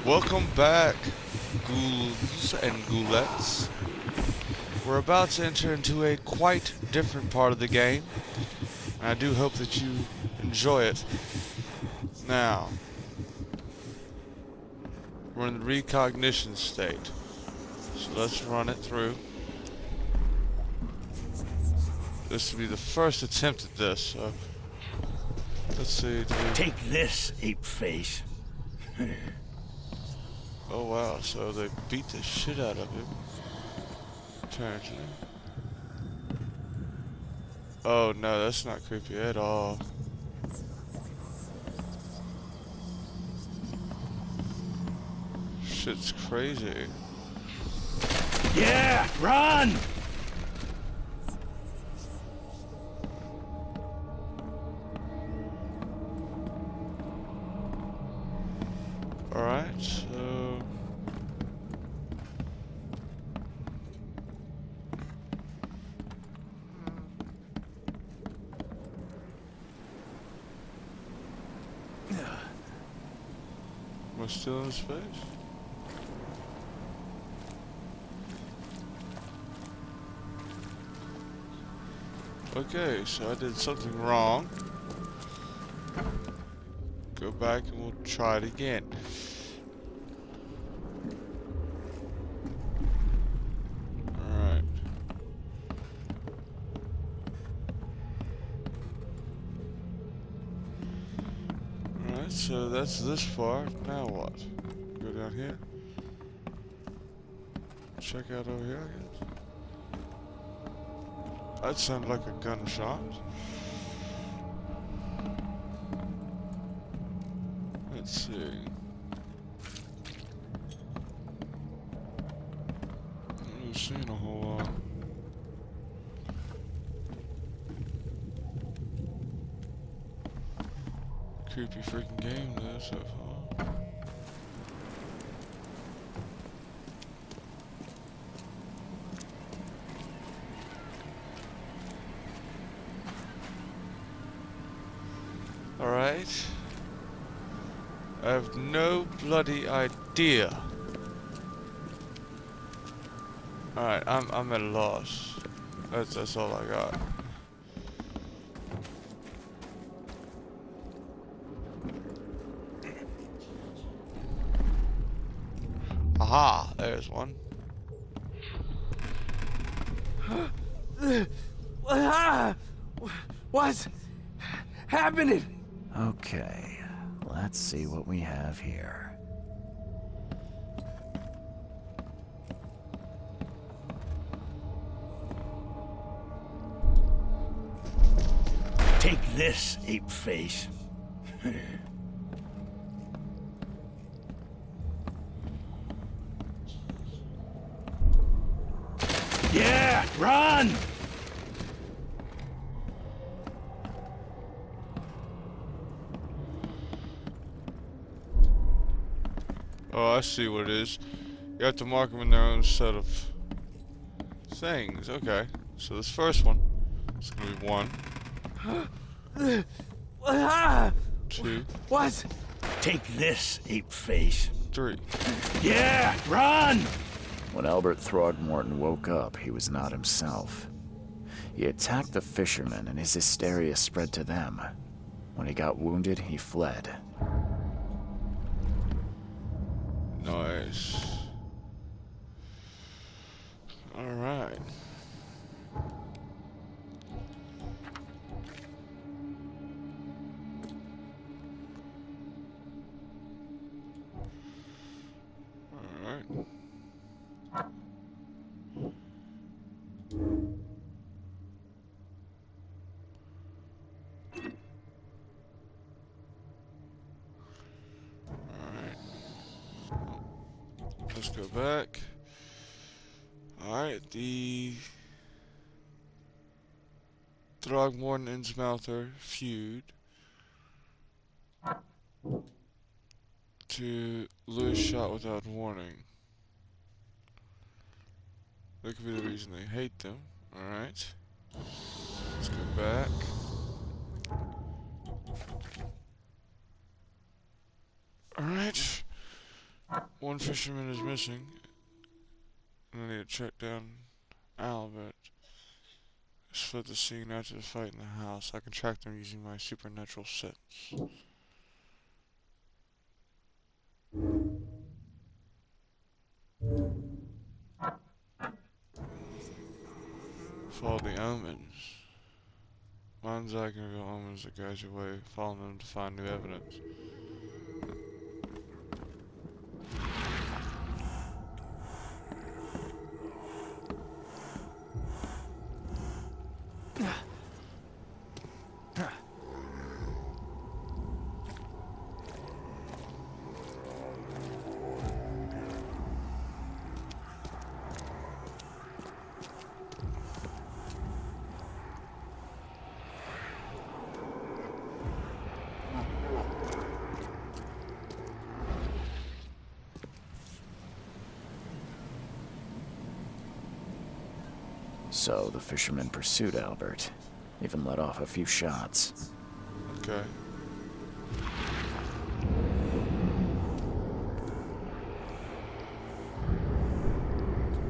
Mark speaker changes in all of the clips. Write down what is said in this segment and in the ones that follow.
Speaker 1: Welcome back, ghouls and ghoulettes. We're about to enter into a quite different part of the game, and I do hope that you enjoy it. Now, we're in the recognition state, so let's run it through. This will be the first attempt at this, so let's see.
Speaker 2: Take this, ape face.
Speaker 1: Oh wow, so they beat the shit out of him. Apparently. Oh no, that's not creepy at all. Shit's crazy.
Speaker 2: Yeah, run!
Speaker 1: Alright, so... Am I still in space? Okay, so I did something wrong. Go back and we'll try it again. Alright. Alright, so that's this far. Now what? Go down here. Check out over here, I guess. That sounded like a gunshot. Let's see. I haven't seen a whole lot. Creepy freaking game though so far. Alright. I have no bloody idea. Alright, I'm at a loss. That's all I got. Aha, there's one.
Speaker 3: What's happening?
Speaker 4: Okay, let's see what we have here.
Speaker 2: Take this, ape face. Yeah, run!
Speaker 1: Oh, I see what it is. You have to mark them in their own set of things. Okay, so this first one is gonna be 1, 2,
Speaker 3: What?
Speaker 2: Take this, ape face.
Speaker 1: 3.
Speaker 2: Yeah, run!
Speaker 4: When Albert Throgmorton woke up, he was not himself. He attacked the fishermen and his hysteria spread to them. When he got wounded, he fled.
Speaker 1: Nice. Alright. Alright. Let's go back. Alright, the Throgmorton and Innsmouther feud to Lewis shot without warning. That could be the reason they hate them. Alright. Let's go back. Alright. One fisherman is missing. And I need to track down Albert. Split the scene after the fight in the house. I can track them using my supernatural sense. Follow the omens. Mind's eye can reveal omens that guide your way. Follow them to find new evidence.
Speaker 4: So the fisherman pursued Albert, even let off a few shots.
Speaker 1: Okay.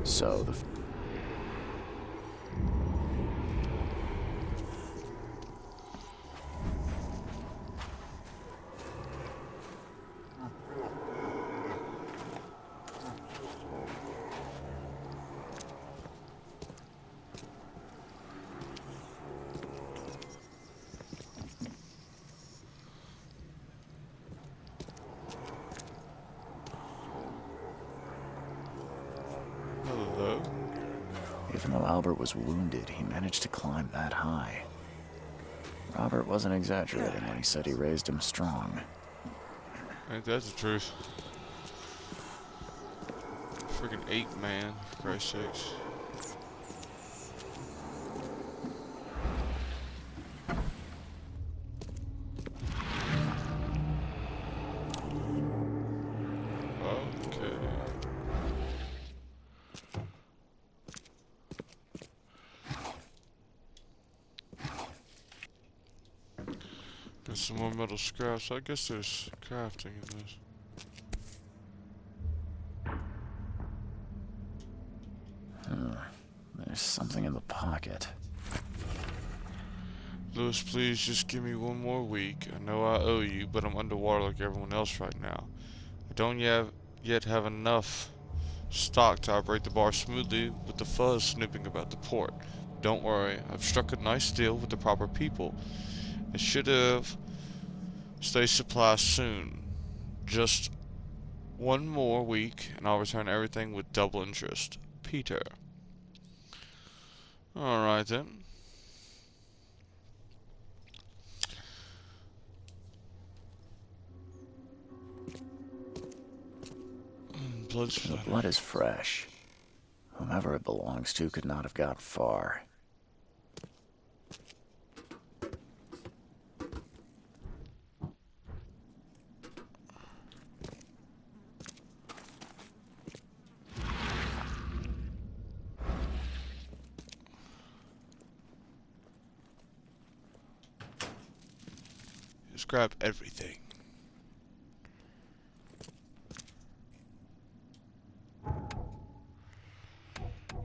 Speaker 4: So
Speaker 1: Hello.
Speaker 4: even though Albert was wounded, he managed to climb that high. Robert wasn't exaggerating when he said he raised him strong.
Speaker 1: Ain't that the truth? Freaking ape man, for Christ's sakes. Okay. Got some more metal scraps. I guess there's crafting in this.
Speaker 4: There's something in the pocket.
Speaker 1: Lewis, please just give me one more week. I know I owe you, but I'm underwater like everyone else right now. I don't yet have enough stock to operate the bar smoothly with the fuzz snooping about the port. Don't worry, I've struck a nice deal with the proper people. It should have stay supplies soon. Just one more week, and I'll return everything with double interest. Peter. Alright then. Blood
Speaker 4: The
Speaker 1: splatter.
Speaker 4: blood is fresh. Whomever it belongs to could not have got far.
Speaker 1: Just grab everything.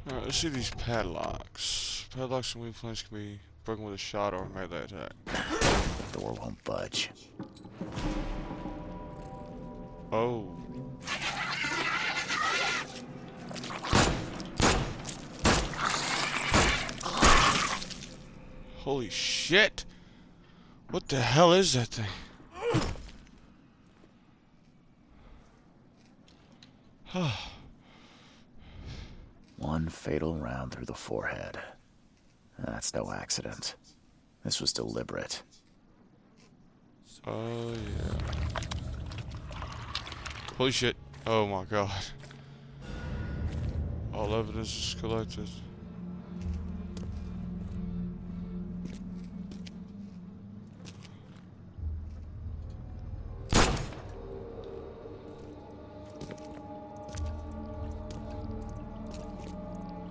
Speaker 1: Alright, let's see these padlocks. Padlocks and weak points can be broken with a shot or a melee attack.
Speaker 4: The door won't budge.
Speaker 1: Oh. Holy shit! What the hell is that thing?
Speaker 4: One fatal round through the forehead. That's no accident. This was deliberate.
Speaker 1: Oh yeah. Holy shit. Oh my god. All evidence is collected.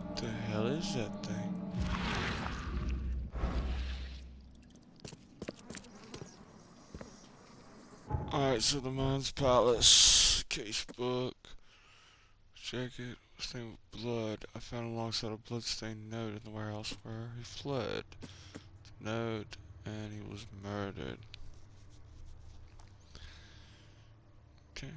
Speaker 1: What the hell is that thing? Alright, so the Mind's Palace. Casebook. Check it. Stained with blood. I found alongside a bloodstained note in the warehouse where he fled. The note, and he was murdered. Okay.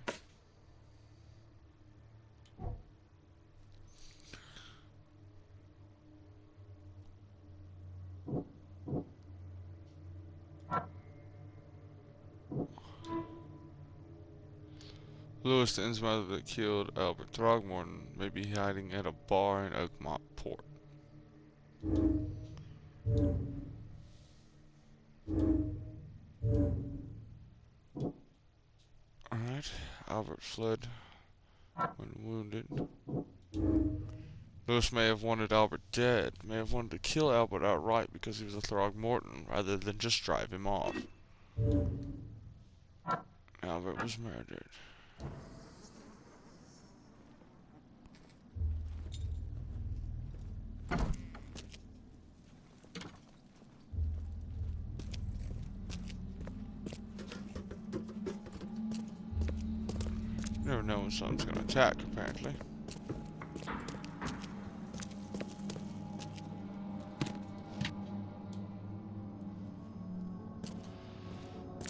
Speaker 1: Lewis, the Innsmouth that killed Albert Throgmorton, may be hiding at a bar in Oakmont Port. Alright, Albert fled when wounded. Lewis may have wanted Albert dead, may have wanted to kill Albert outright because he was a Throgmorton, rather than just drive him off. Albert was murdered. You never know when something's gonna attack, apparently.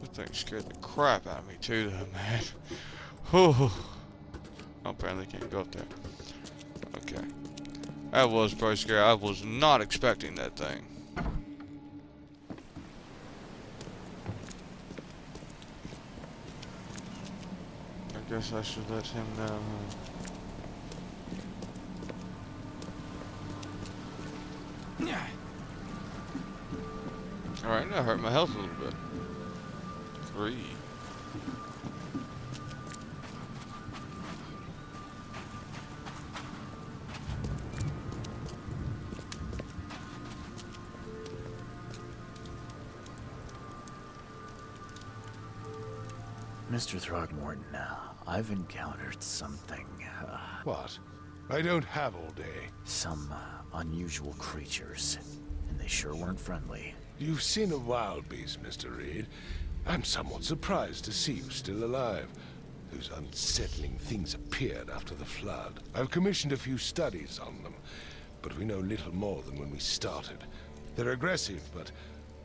Speaker 1: That thing scared the crap out of me too, though, man. Whew. Oh, apparently can't go up there. Okay. That was pretty scary. I was not expecting that thing. I guess I should let him know, huh? Alright, that hurt my health a little bit. 3.
Speaker 4: Mr. Throgmorton, I've encountered something,
Speaker 5: What? I don't have all day.
Speaker 4: some unusual creatures, and they sure weren't friendly.
Speaker 5: You've seen a wild beast, Mr. Reed. I'm somewhat surprised to see you still alive. Those unsettling things appeared after the flood. I've commissioned a few studies on them, but we know little more than when we started. They're aggressive, but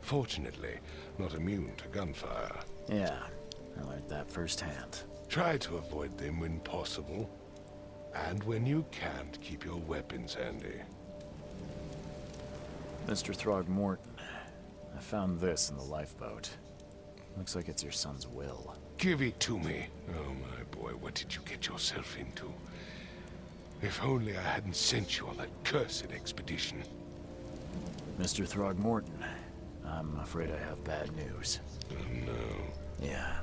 Speaker 5: fortunately not immune to gunfire.
Speaker 4: Yeah, I learned that firsthand.
Speaker 5: Try to avoid them when possible. And when you can't, keep your weapons handy.
Speaker 4: Mr. Throgmorton, I found this in the lifeboat. Looks like it's your son's will.
Speaker 5: Give it to me. Oh, my boy, what did you get yourself into? If only I hadn't sent you on that cursed expedition.
Speaker 4: Mr. Throgmorton, I'm afraid I have bad news.
Speaker 5: Oh, no.
Speaker 4: Yeah,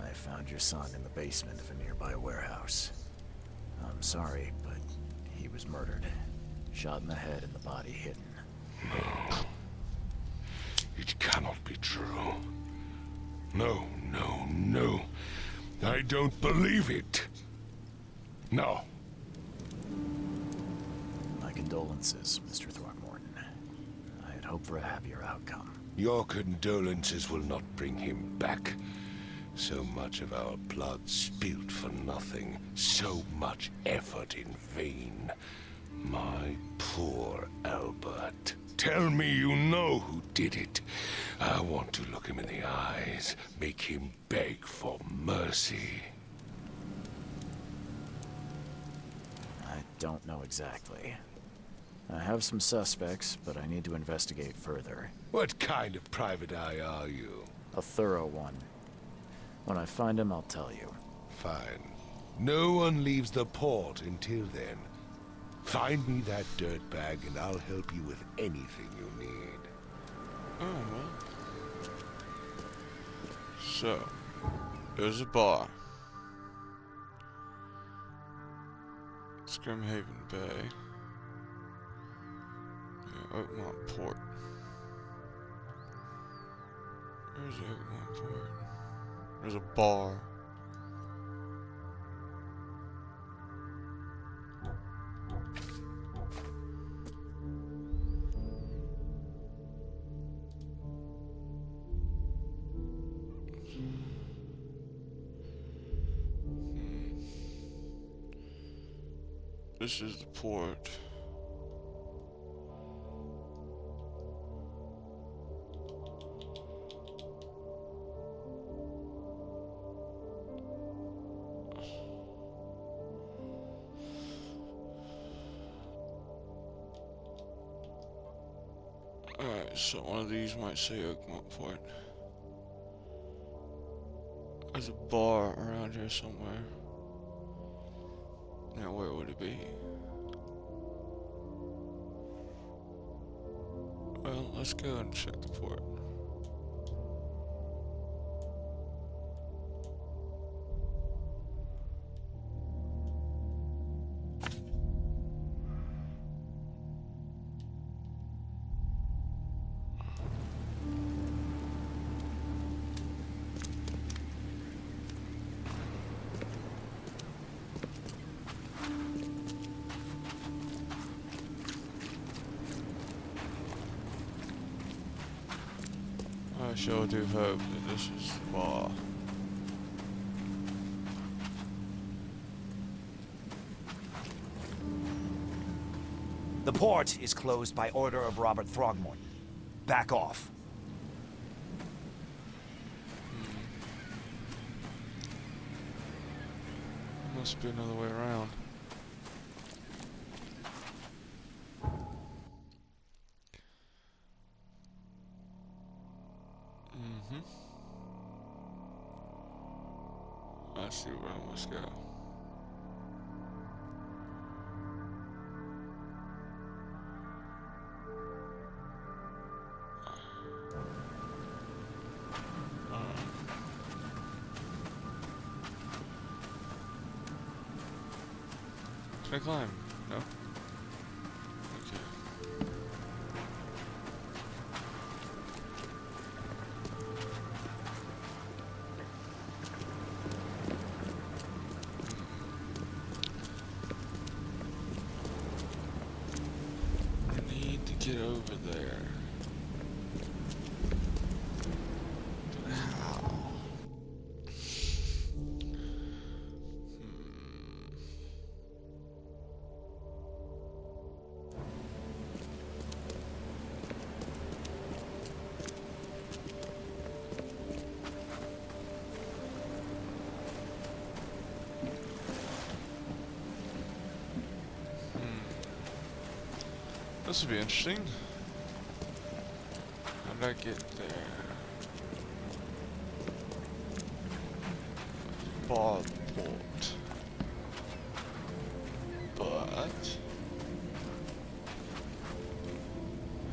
Speaker 4: I found your son in the basement of a nearby warehouse. I'm sorry, but he was murdered. Shot in the head and the body hidden.
Speaker 5: No. It cannot be true. No, no, no. I don't believe it. No.
Speaker 4: My condolences, Mr. Throgmorton. I had hoped for a happier outcome.
Speaker 5: Your condolences will not bring him back. So much of our blood spilt for nothing. So much effort in vain. My poor Albert. Tell me you know who did it. I want to look him in the eyes, make him beg for mercy.
Speaker 4: I don't know exactly. I have some suspects, but I need to investigate further.
Speaker 5: What kind of private eye are you?
Speaker 4: A thorough one. When I find him, I'll tell you.
Speaker 5: Fine. No one leaves the port until then. Find me that dirtbag and I'll help you with anything you need.
Speaker 1: Oh, well. So, there's a bar. Scrimhaven Bay. Yeah, Oakmont Port. Where's Oakmont Port? There's a bar. This is the port. Alright, so one of these might say Oakmont Port. There's a bar around here somewhere. Now where would it be? Well, let's go and check the port. I sure do hope that this is the bar.
Speaker 6: The port is closed by order of Robert Throgmorton. Back off.
Speaker 1: Must be another way around. I see where I must go. Can I climb? No? Okay. I need to get over there. But how? This would be interesting. How did I get there? Bar port. But I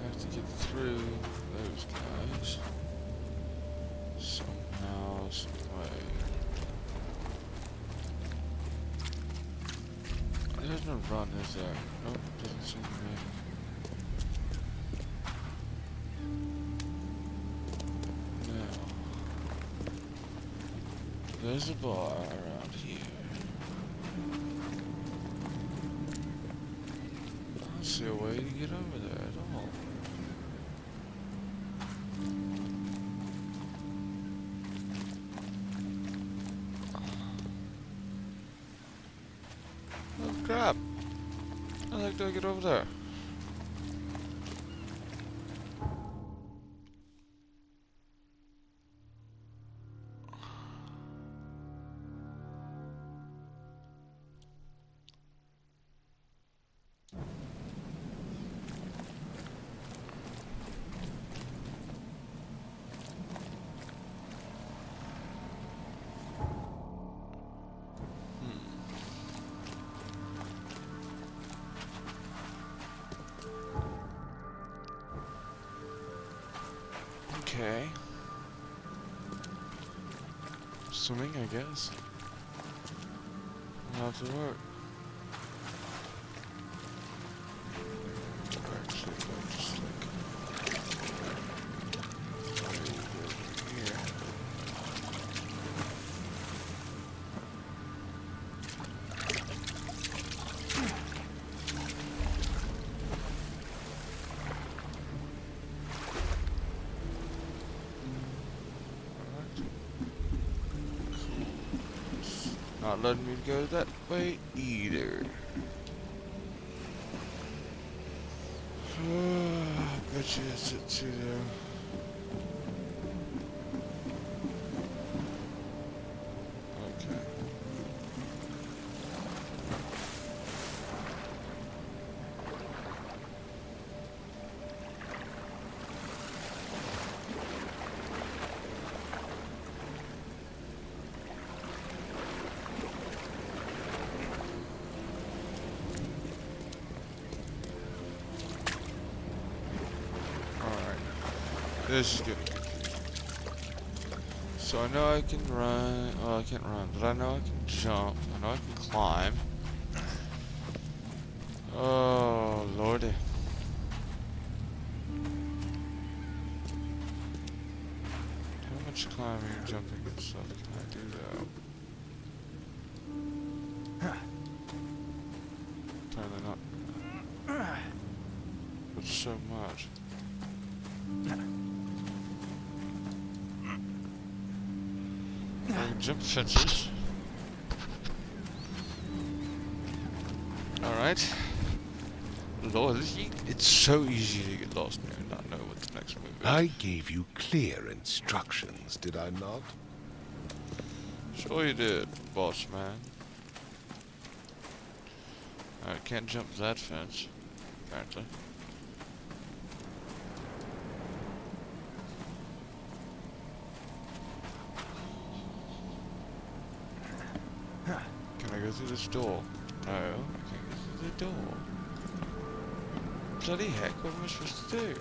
Speaker 1: have to get through those guys somehow, some way. There's no run, is there? Nope, doesn't seem to be. There's a bar around here. I don't see a way to get over there at all. Oh crap! How the heck do I get over there? Okay. Swimming, I guess. I'll have to work. Actually, go just like here. Not letting me go that way either. Bet you it's either. Okay. This is getting confusing. So I know I can run. Oh, I can't run, but I know I can jump. I know I can climb. Oh, lordy. How much climbing and jumping and stuff can I do though? Apparently not. But so much. I can jump fences. Alright. Lord, it's so easy to get lost here and not know what the next move is.
Speaker 5: I gave you clear instructions, did I not?
Speaker 1: Sure you did, boss man. I can't jump that fence, apparently. Can I go through this door? No, I can't go through the door. Bloody heck, what am I supposed to do?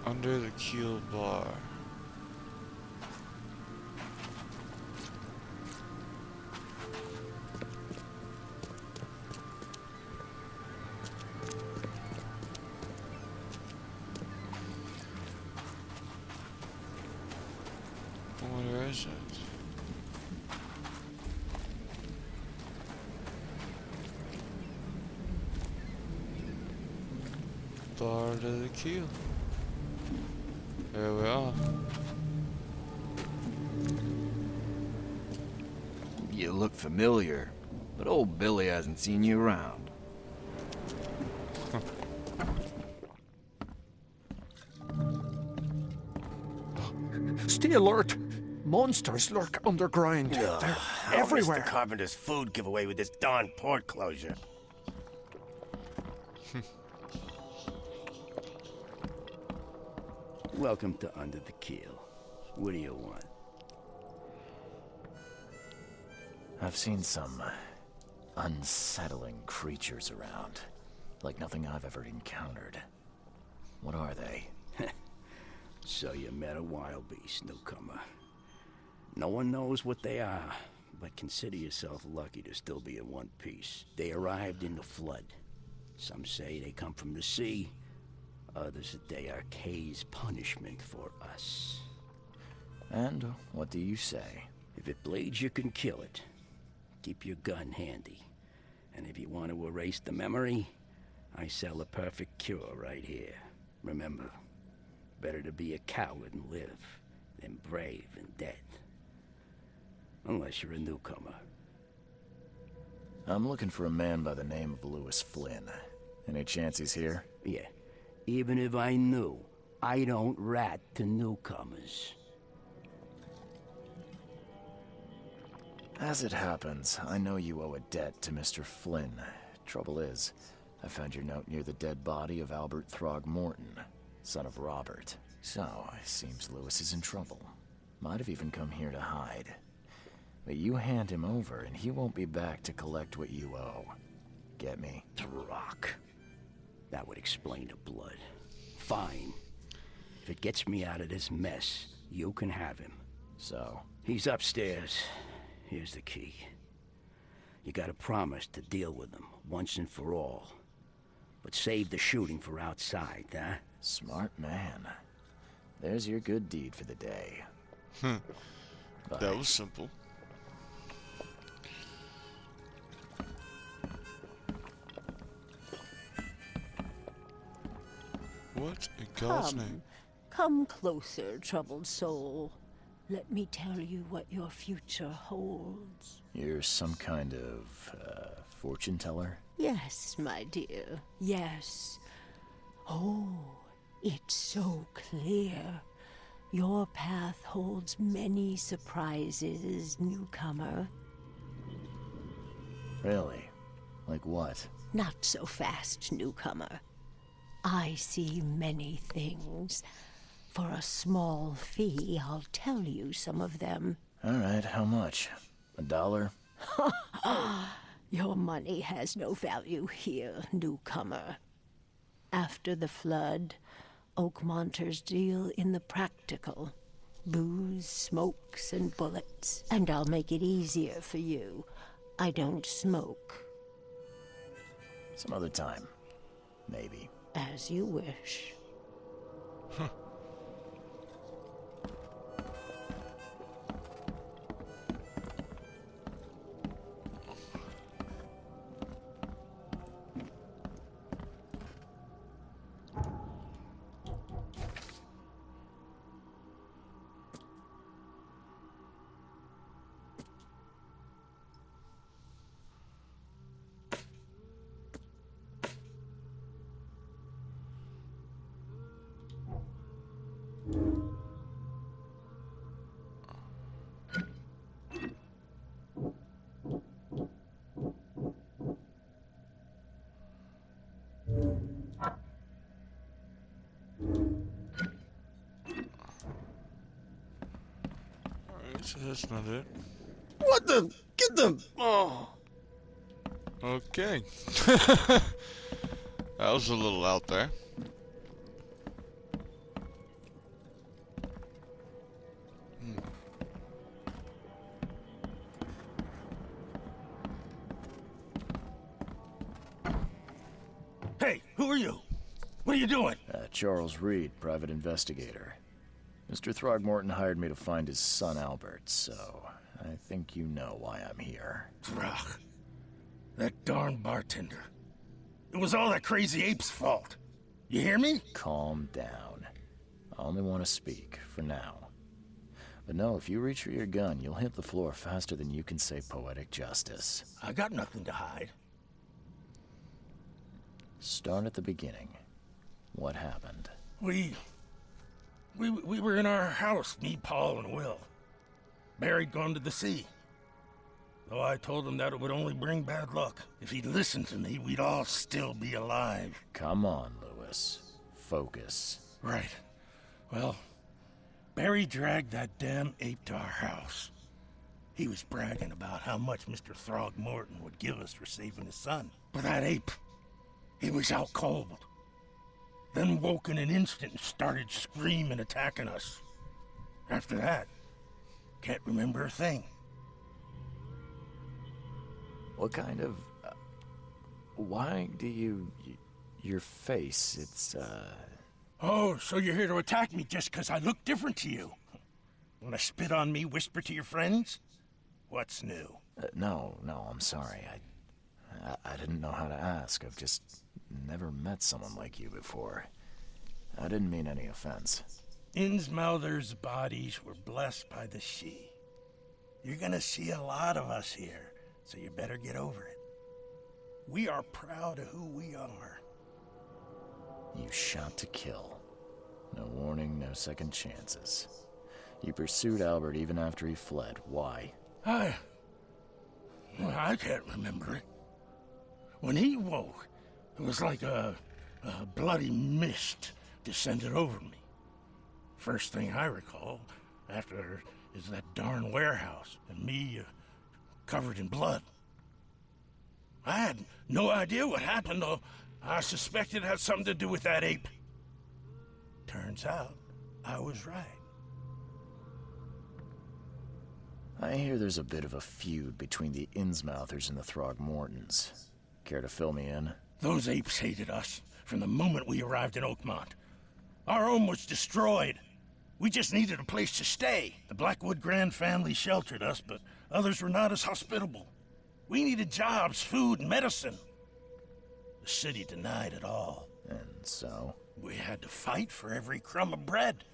Speaker 1: Under the keel bar. Where is it? Bar to the keel. There we are.
Speaker 3: You look familiar, but old Billy hasn't seen you around.
Speaker 7: Stay alert. Monsters lurk underground. They're everywhere.
Speaker 8: Mr. Carpenter's food giveaway with this darn port closure. Welcome to Under the Keel. What do you want?
Speaker 4: I've seen some unsettling creatures around, like nothing I've ever encountered. What are they?
Speaker 8: So you met a wild beast, newcomer. No one knows what they are, but consider yourself lucky to still be in one piece. They arrived in the flood. Some say they come from the sea. Others that they are Kay's punishment for us.
Speaker 4: And what do you say?
Speaker 8: If it bleeds, you can kill it. Keep your gun handy. And if you want to erase the memory, I sell a perfect cure right here. Remember, better to be a coward and live than brave and dead. Unless you're a newcomer.
Speaker 4: I'm looking for a man by the name of Lewis Flynn. Any chance he's here?
Speaker 8: Yeah. Even if I knew, I don't rat to newcomers.
Speaker 4: As it happens, I know you owe a debt to Mr. Flynn. Trouble is, I found your note near the dead body of Albert Throgmorton, son of Robert. So, it seems Lewis is in trouble. Might have even come here to hide. But you hand him over, and he won't be back to collect what you owe. Get me?
Speaker 8: Throck. That would explain the blood. Fine. If it gets me out of this mess, you can have him.
Speaker 4: So?
Speaker 8: He's upstairs. Here's the key. You gotta promise to deal with him, once and for all. But save the shooting for outside, huh?
Speaker 4: Smart man. There's your good deed for the day.
Speaker 1: That was simple. What in God's name?
Speaker 9: Come closer, troubled soul. Let me tell you what your future holds.
Speaker 4: You're some kind of, fortune teller?
Speaker 9: Yes, my dear, yes. Oh, it's so clear. Your path holds many surprises, newcomer.
Speaker 4: Really? Like what?
Speaker 9: Not so fast, newcomer. I see many things. For a small fee, I'll tell you some of them.
Speaker 4: All right, how much? $1?
Speaker 9: Your money has no value here, newcomer. After the flood, Oakmonters deal in the practical. Booze, smokes, and bullets. And I'll make it easier for you. I don't smoke.
Speaker 4: Some other time. Maybe.
Speaker 9: As you wish.
Speaker 1: Alright, so that's not it.
Speaker 7: What the? Get them! Oh.
Speaker 1: Okay. That was a little out there.
Speaker 2: Hey, who are you? What are you doing?
Speaker 4: Charles Reed, private investigator. Mr. Throgmorton hired me to find his son Albert, so I think you know why I'm here.
Speaker 2: Throg. That darn bartender. It was all that crazy ape's fault. You hear me?
Speaker 4: Calm down. I only want to speak, for now. But no, if you reach for your gun, you'll hit the floor faster than you can say poetic justice.
Speaker 2: I got nothing to hide.
Speaker 4: Start at the beginning. What happened?
Speaker 2: We were in our house, me, Paul, and Will. Barry'd gone to the sea. Though I told him that it would only bring bad luck. If he'd listened to me, we'd all still be alive.
Speaker 4: Come on, Lewis. Focus.
Speaker 2: Right. Well, Barry dragged that damn ape to our house. He was bragging about how much Mr. Throgmorton would give us for saving his son. But that ape, he was out cold. Then woke in an instant and started screaming, attacking us. After that, can't remember a thing.
Speaker 4: What kind of... why do you... your face, it's,
Speaker 2: Oh, so you're here to attack me just 'cause I look different to you? Wanna spit on me, whisper to your friends? What's new?
Speaker 4: no, I'm sorry. I didn't know how to ask. I've just never met someone like you before. I didn't mean any offense.
Speaker 2: Innsmouther's bodies were blessed by the She. You're gonna see a lot of us here, so you better get over it. We are proud of who we are.
Speaker 4: You shot to kill. No warning, no second chances. You pursued Albert even after he fled. Why?
Speaker 2: I can't remember it. When he woke, it was like a bloody mist descended over me. First thing I recall after is that darn warehouse and me covered in blood. I had no idea what happened, though I suspected it had something to do with that ape. Turns out, I was right.
Speaker 4: I hear there's a bit of a feud between the Innsmouthers and the Throgmortons. Care to fill me in?
Speaker 2: Those apes hated us from the moment we arrived in Oakmont. Our home was destroyed. We just needed a place to stay. The Blackwood Grand family sheltered us, but others were not as hospitable. We needed jobs, food, and medicine. The city denied it all.
Speaker 4: And so?
Speaker 2: We had to fight for every crumb of bread.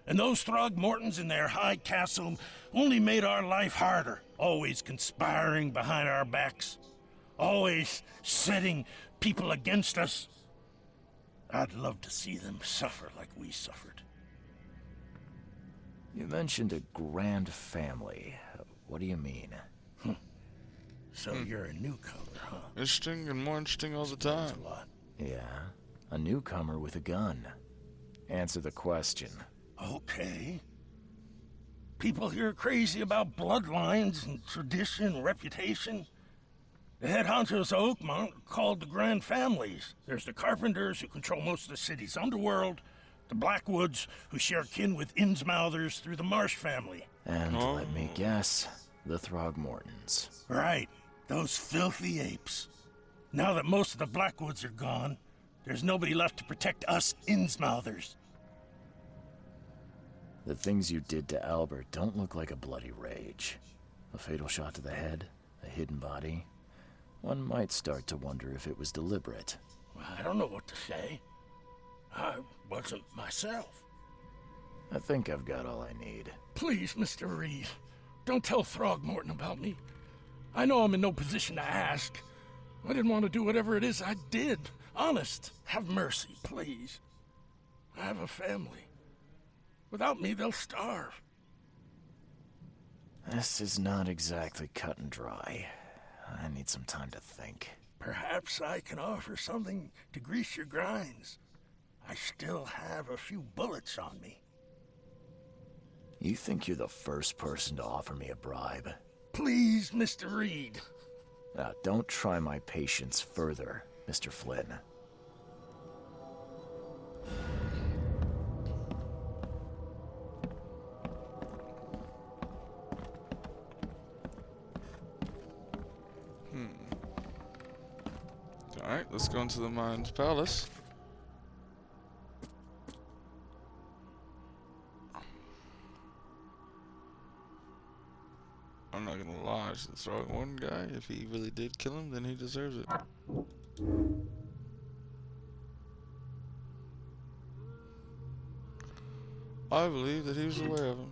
Speaker 2: And those Throgmortons in their high castle only made our life harder, always conspiring behind our backs, always setting people against us. I'd love to see them suffer like we suffered.
Speaker 4: You mentioned a grand family. What do you mean?
Speaker 2: So you're a newcomer, huh?
Speaker 1: Interesting and more interesting all the time.
Speaker 2: That's a lot.
Speaker 4: Yeah, a newcomer with a gun. Answer the question.
Speaker 2: Okay. People here are crazy about bloodlines and tradition and reputation. The head honchos of Oakmont are called the Grand Families. There's the Carpenters, who control most of the city's underworld, the Blackwoods, who share kin with Innsmouthers through the Marsh family.
Speaker 4: And let me guess, the Throgmortons.
Speaker 2: Right, those filthy apes. Now that most of the Blackwoods are gone, there's nobody left to protect us Innsmouthers.
Speaker 4: The things you did to Albert don't look like a bloody rage. A fatal shot to the head, a hidden body. One might start to wonder if it was deliberate.
Speaker 2: I don't know what to say. I wasn't myself.
Speaker 4: I think I've got all I need.
Speaker 2: Please, Mr. Reed, don't tell Throgmorton about me. I know I'm in no position to ask. I didn't want to do whatever it is I did. Honest, have mercy, please. I have a family. Without me, they'll starve.
Speaker 4: This is not exactly cut and dry. I need some time to think.
Speaker 2: Perhaps I can offer something to grease your grinds. I still have a few bullets on me.
Speaker 4: You think you're the first person to offer me a bribe?
Speaker 2: Please, Mr. Reed.
Speaker 4: Now, don't try my patience further, Mr. Flynn.
Speaker 1: Alright, let's go into the Mind's Palace. I'm not gonna lie, to the Throgmorton guy, if he really did kill him, then he deserves it. I believe that he was aware of him.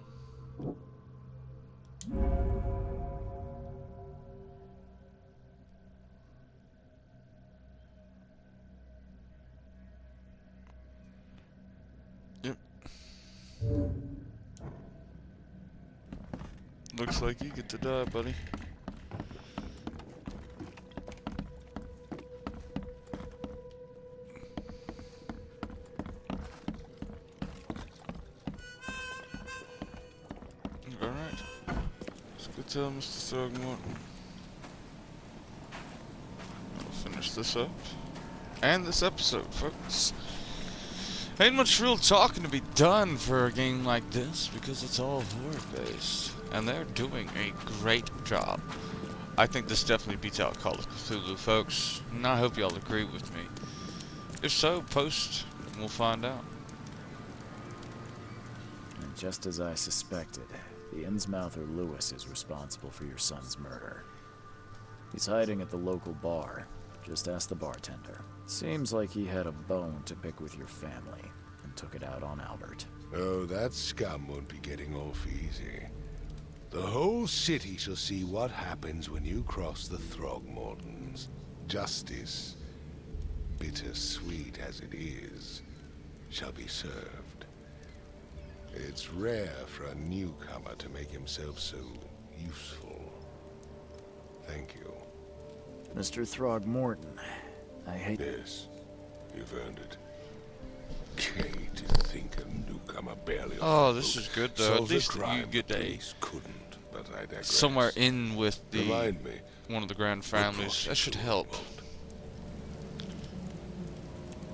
Speaker 1: Yep. Looks like you get to die, buddy. Alright. Let's go tell Mr. Throgmorton. I'll finish this up. And this episode, folks. Ain't much real talking to be done for a game like this because it's all horror-based. And they're doing a great job. I think this definitely beats out Call of Cthulhu, folks. And I hope y'all agree with me. If so, post and we'll find out.
Speaker 4: And just as I suspected, the Innsmouther Lewis is responsible for your son's murder. He's hiding at the local bar. Just ask the bartender. Seems like he had a bone to pick with your family and took it out on Albert.
Speaker 5: Oh, that scum won't be getting off easy. The whole city shall see what happens when you cross the Throgmortons. Justice, bittersweet as it is, shall be served. It's rare for a newcomer to make himself so useful. Thank you.
Speaker 4: Mr. Throgmorton, I hate...
Speaker 5: Yes, you've earned it. Okay, to think a newcomer barely...
Speaker 1: Oh, this is good though. At least you get a
Speaker 5: couldn't, but I digress.
Speaker 1: somewhere in with the
Speaker 5: Remind me,
Speaker 1: one of the grand families. That should help.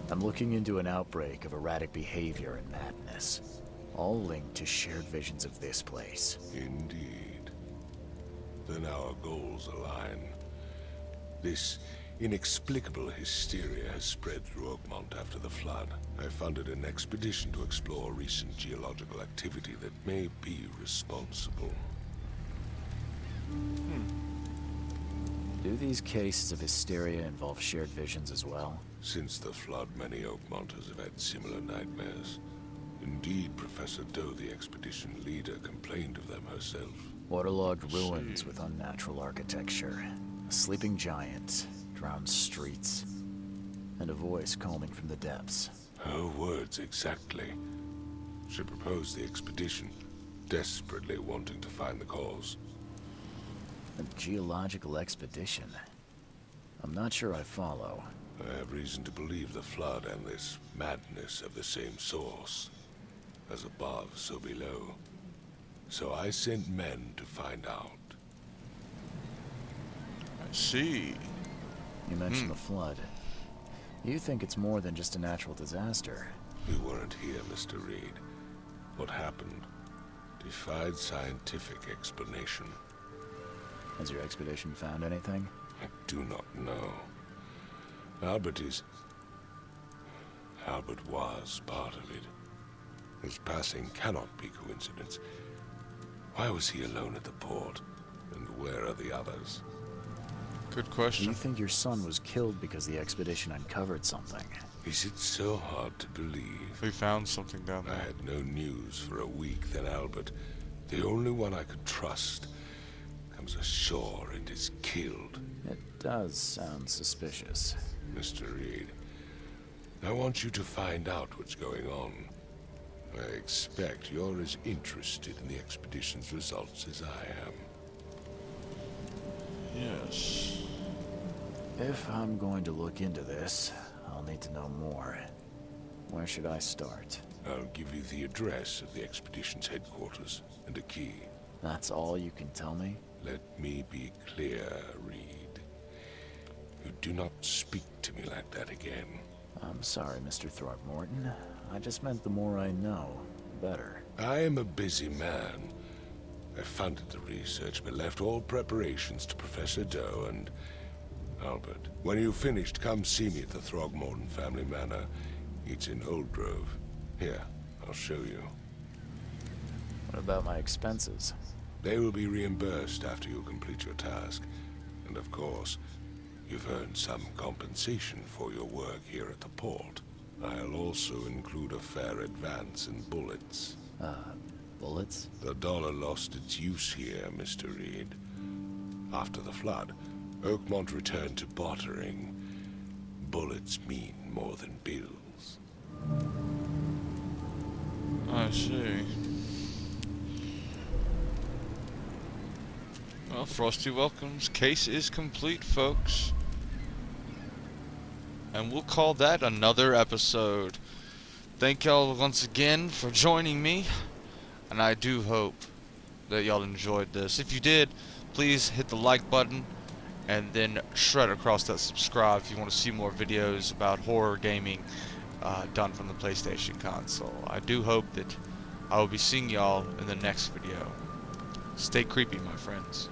Speaker 4: I'm looking into an outbreak of erratic behavior and madness, all linked to shared visions of this place.
Speaker 5: Indeed. Then our goals align. This inexplicable hysteria has spread through Oakmont after the flood. I funded an expedition to explore recent geological activity that may be responsible.
Speaker 4: Do these cases of hysteria involve shared visions as well?
Speaker 5: Since the flood, many Oakmonters have had similar nightmares. Indeed, Professor Doe, the expedition leader, complained of them herself.
Speaker 4: Waterlogged ruins with unnatural architecture. A sleeping giant, drowned streets, and a voice calling from the depths.
Speaker 5: Her words exactly. She proposed the expedition, desperately wanting to find the cause.
Speaker 4: A geological expedition? I'm not sure I follow.
Speaker 5: I have reason to believe the flood and this madness have the same source. As above, so below. So I sent men to find out.
Speaker 1: I see.
Speaker 4: You mentioned the flood. You think it's more than just a natural disaster?
Speaker 5: You weren't here, Mr. Reed. What happened defied scientific explanation.
Speaker 4: Has your expedition found anything?
Speaker 5: I do not know. Albert was part of it. His passing cannot be coincidence. Why was he alone at the port? And where are the others?
Speaker 1: Good
Speaker 4: Do
Speaker 1: question.
Speaker 4: you think your son was killed because the expedition uncovered something?
Speaker 5: Is it so hard to believe?
Speaker 1: We found something down
Speaker 5: I
Speaker 1: there.
Speaker 5: had no news for a week, then Albert, the only one I could trust, comes ashore and is killed.
Speaker 4: It does sound suspicious.
Speaker 5: Mr. Reed, I want you to find out what's going on. I expect you're as interested in the expedition's results as I am.
Speaker 1: Yes.
Speaker 4: If I'm going to look into this, I'll need to know more. Where should I start?
Speaker 5: I'll give you the address of the expedition's headquarters and a key.
Speaker 4: That's all you can tell me?
Speaker 5: Let me be clear, Reed. You do not speak to me like that again.
Speaker 4: I'm sorry, Mr. Throgmorton. I just meant the more I know, the better.
Speaker 5: I am a busy man. I funded the research, but left all preparations to Professor Doe and Albert. When you've finished, come see me at the Throgmorton family manor. It's in Old Grove. Here, I'll show you.
Speaker 4: What about my expenses?
Speaker 5: They will be reimbursed after you complete your task. And of course, you've earned some compensation for your work here at the port. I'll also include a fair advance in bullets.
Speaker 4: Bullets?
Speaker 5: The dollar lost its use here, Mr. Reed. After the flood, Oakmont returned to bartering. Bullets mean more than bills.
Speaker 1: I see. Well, Frosty Welcome's case is complete, folks. And we'll call that another episode. Thank y'all once again for joining me. And I do hope that y'all enjoyed this. If you did, please hit the like button. And then shred across that subscribe if you want to see more videos about horror gaming done from the PlayStation console. I do hope that I will be seeing y'all in the next video. Stay creepy, my friends.